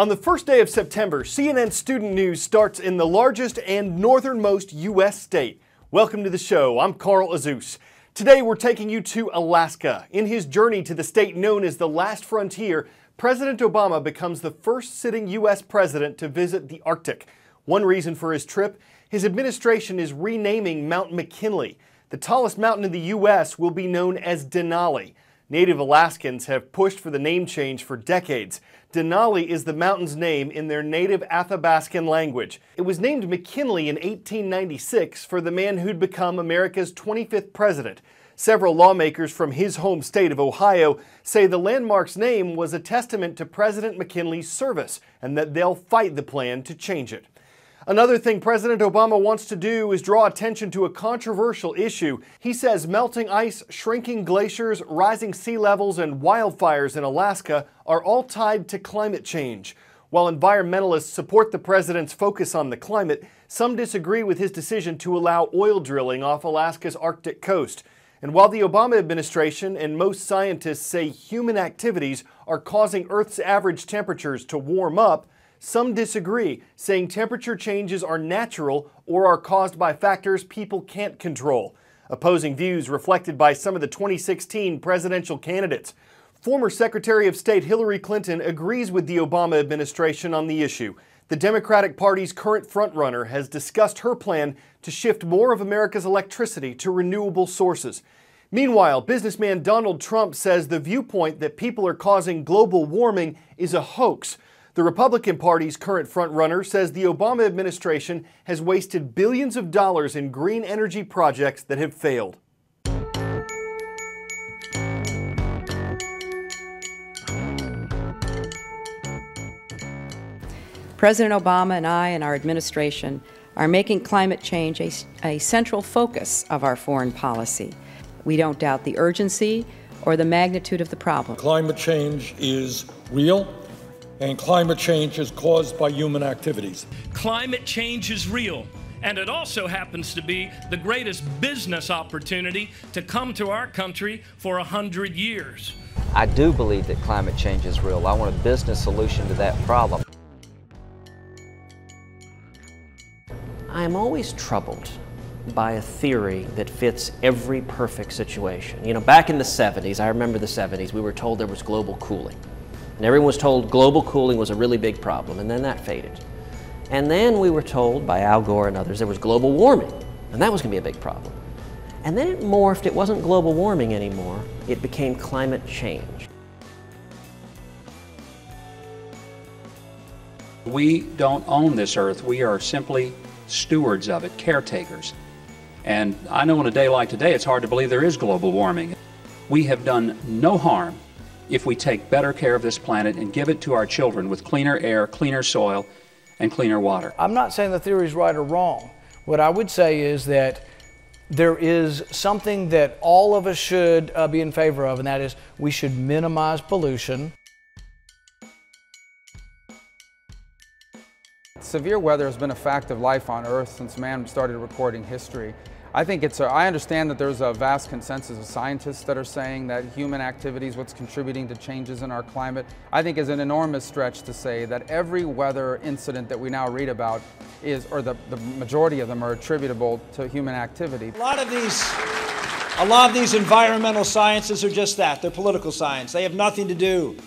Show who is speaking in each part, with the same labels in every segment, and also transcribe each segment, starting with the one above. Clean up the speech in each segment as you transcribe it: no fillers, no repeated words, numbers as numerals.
Speaker 1: On the first day of September, CNN Student News starts in the largest and northernmost U.S. state. Welcome to the show. I'm Carl Azuz. Today we're taking you to Alaska. In his journey to the state known as the last frontier, President Obama becomes the first sitting U.S. president to visit the Arctic. One reason for his trip, his administration is renaming Mount McKinley. The tallest mountain in the U.S. will be known as Denali. Native Alaskans have pushed for the name change for decades. Denali is the mountain's name in their native Athabascan language. It was named McKinley in 1896 for the man who'd become America's 25th president. Several lawmakers from his home state of Ohio say the landmark's name was a testament to President McKinley's service and that they'll fight the plan to change it. Another thing President Obama wants to do is draw attention to a controversial issue. He says melting ice, shrinking glaciers, rising sea levels, and wildfires in Alaska are all tied to climate change. While environmentalists support the president's focus on the climate, some disagree with his decision to allow oil drilling off Alaska's Arctic coast. And while the Obama administration and most scientists say human activities are causing Earth's average temperatures to warm up, some disagree, saying temperature changes are natural or are caused by factors people can't control. Opposing views reflected by some of the 2016 presidential candidates. Former Secretary of State Hillary Clinton agrees with the Obama administration on the issue. The Democratic Party's current frontrunner has discussed her plan to shift more of America's electricity to renewable sources. Meanwhile, businessman Donald Trump says the viewpoint that people are causing global warming is a hoax. The Republican Party's current frontrunner says the Obama administration has wasted billions of dollars in green energy projects that have failed.
Speaker 2: President Obama and I and our administration are making climate change a central focus of our foreign policy. We don't doubt the urgency or the magnitude of the problem.
Speaker 3: Climate change is real. And climate change is caused by human activities.
Speaker 4: Climate change is real, and it also happens to be the greatest business opportunity to come to our country for 100 years.
Speaker 5: I do believe that climate change is real. I want a business solution to that problem.
Speaker 6: I am always troubled by a theory that fits every perfect situation. You know, back in the 70s, I remember the 70s, we were told there was global cooling. And everyone was told global cooling was a really big problem, and then that faded. And then we were told by Al Gore and others there was global warming, and that was going to be a big problem. And then it morphed. It wasn't global warming anymore. It became climate change.
Speaker 7: We don't own this earth. We are simply stewards of it, caretakers. And I know on a day like today, it's hard to believe there is global warming. We have done no harm if we take better care of this planet and give it to our children with cleaner air, cleaner soil, and cleaner water.
Speaker 8: I'm not saying the theory is right or wrong. What I would say is that there is something that all of us should be in favor of, and that is we should minimize pollution.
Speaker 9: Severe weather has been a fact of life on Earth since man started recording history. I understand that there's a vast consensus of scientists that are saying that human activity is what's contributing to changes in our climate. I think is an enormous stretch to say that every weather incident that we now read about or the majority of them are attributable to human activity.
Speaker 10: A lot of these environmental sciences are just that. They're political science. They have nothing to do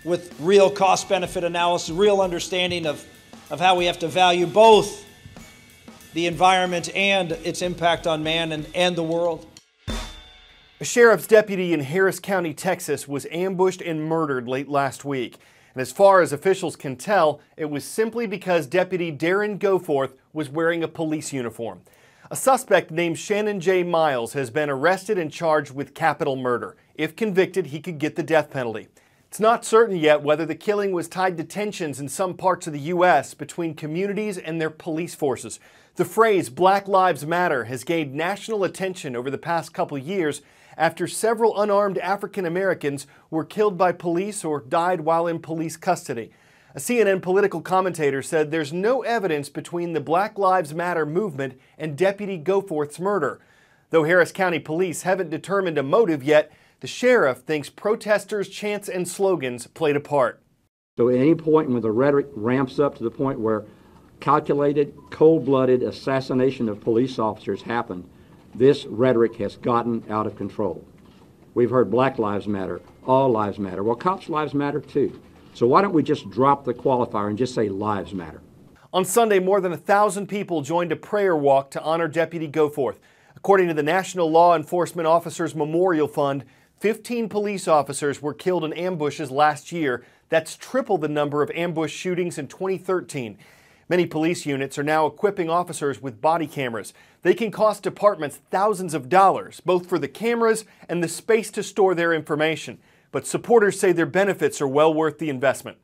Speaker 10: with real cost-benefit analysis, real understanding of how we have to value both the environment and its impact on man and the world.
Speaker 1: A sheriff's deputy in Harris County, Texas, was ambushed and murdered late last week. And as far as officials can tell, it was simply because Deputy Darren Goforth was wearing a police uniform. A suspect named Shannon J. Miles has been arrested and charged with capital murder. If convicted, he could get the death penalty. It's not certain yet whether the killing was tied to tensions in some parts of the U.S. between communities and their police forces. The phrase Black Lives Matter has gained national attention over the past couple years after several unarmed African Americans were killed by police or died while in police custody. A CNN political commentator said there's no evidence between the Black Lives Matter movement and Deputy Goforth's murder. Though Harris County police haven't determined a motive yet, the sheriff thinks protesters' chants and slogans played a part.
Speaker 11: So at any point when the rhetoric ramps up to the point where calculated, cold-blooded assassination of police officers happened, this rhetoric has gotten out of control. We've heard Black Lives Matter, all lives matter. Well, cops' lives matter too. So why don't we just drop the qualifier and just say lives matter?
Speaker 1: On Sunday, more than 1,000 people joined a prayer walk to honor Deputy Goforth. According to the National Law Enforcement Officers Memorial Fund, 15 police officers were killed in ambushes last year. That's triple the number of ambush shootings in 2013. Many police units are now equipping officers with body cameras. They can cost departments thousands of dollars, both for the cameras and the space to store their information. But supporters say their benefits are well worth the investment.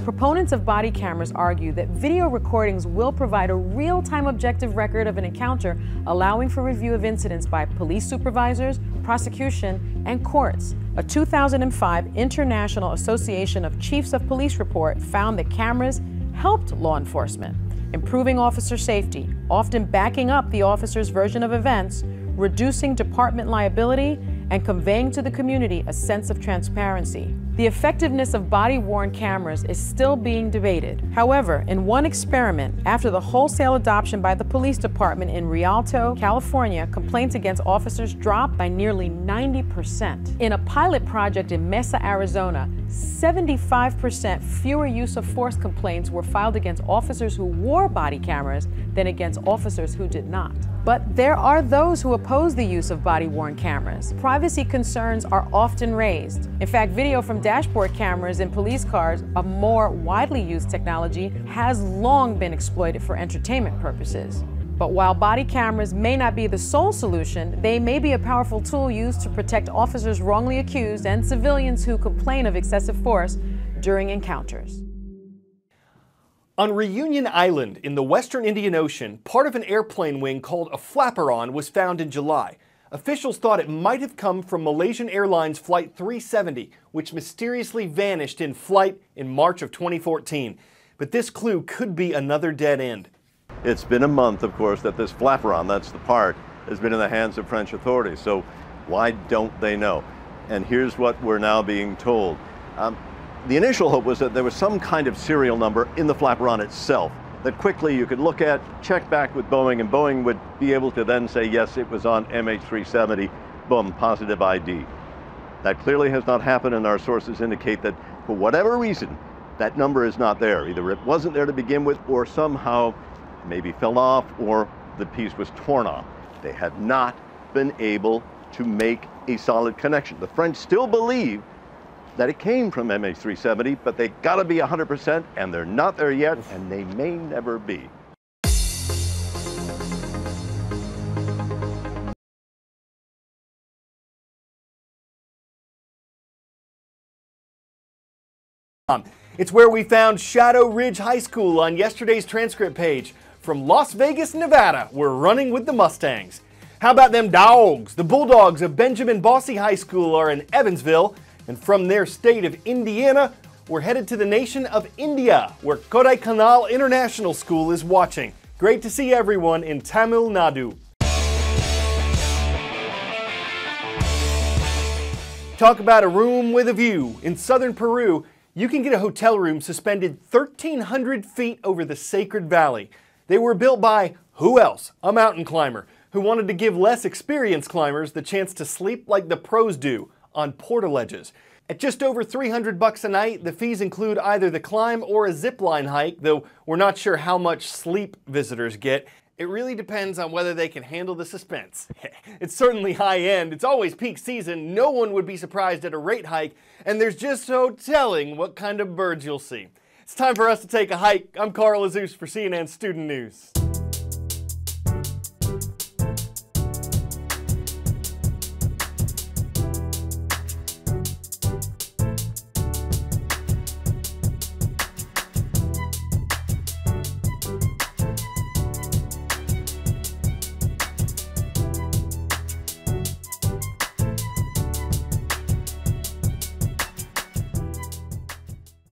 Speaker 12: Proponents of body cameras argue that video recordings will provide a real-time objective record of an encounter, allowing for review of incidents by police supervisors, prosecution, and courts. A 2005 International Association of Chiefs of Police report found that cameras helped law enforcement, improving officer safety, often backing up the officer's version of events, reducing department liability, and conveying to the community a sense of transparency. The effectiveness of body-worn cameras is still being debated. However, in one experiment, after the wholesale adoption by the police department in Rialto, California, complaints against officers dropped by nearly 90%. In a pilot project in Mesa, Arizona, 75% fewer use of force complaints were filed against officers who wore body cameras than against officers who did not. But there are those who oppose the use of body-worn cameras. Privacy concerns are often raised. In fact, video from dashboard cameras in police cars, a more widely used technology, has long been exploited for entertainment purposes. But while body cameras may not be the sole solution, they may be a powerful tool used to protect officers wrongly accused and civilians who complain of excessive force during encounters.
Speaker 1: On Reunion Island in the western Indian Ocean, part of an airplane wing called a flaperon was found in July. Officials thought it might have come from Malaysian Airlines Flight 370, which mysteriously vanished in flight in March of 2014. But this clue could be another dead end.
Speaker 13: It's been a month, of course, that this flaperon, that's the part, has been in the hands of French authorities. So why don't they know? And here's what we're now being told. The initial hope was that there was some kind of serial number in the flaperon itself that quickly you could look at, check back with Boeing, and Boeing would be able to then say, yes, it was on MH370, boom, positive ID. That clearly has not happened, and our sources indicate that for whatever reason, that number is not there. Either it wasn't there to begin with, or somehow maybe fell off, or the piece was torn off. They have not been able to make a solid connection. The French still believe that it came from MH370, but they gotta be 100%, and they're not there yet, and they may never be.
Speaker 1: It's where we found Shadow Ridge High School on yesterday's transcript page. From Las Vegas, Nevada, we're running with the Mustangs. How about them dogs? The Bulldogs of Benjamin Bosse High School are in Evansville. And from their state of Indiana, we're headed to the nation of India, where Kodaikanal International School is watching. Great to see everyone in Tamil Nadu. Talk about a room with a view. In southern Peru, you can get a hotel room suspended 1,300 feet over the Sacred Valley. They were built by who else? A mountain climber who wanted to give less experienced climbers the chance to sleep like the pros do, on portaledges. At just over $300 a night, the fees include either the climb or a zip line hike, though we're not sure how much sleep visitors get. It really depends on whether they can handle the suspense. It's certainly high end, it's always peak season, no one would be surprised at a rate hike, and there's just no telling what kind of birds you'll see. It's time for us to take a hike. I'm Carl Azuz for CNN Student News.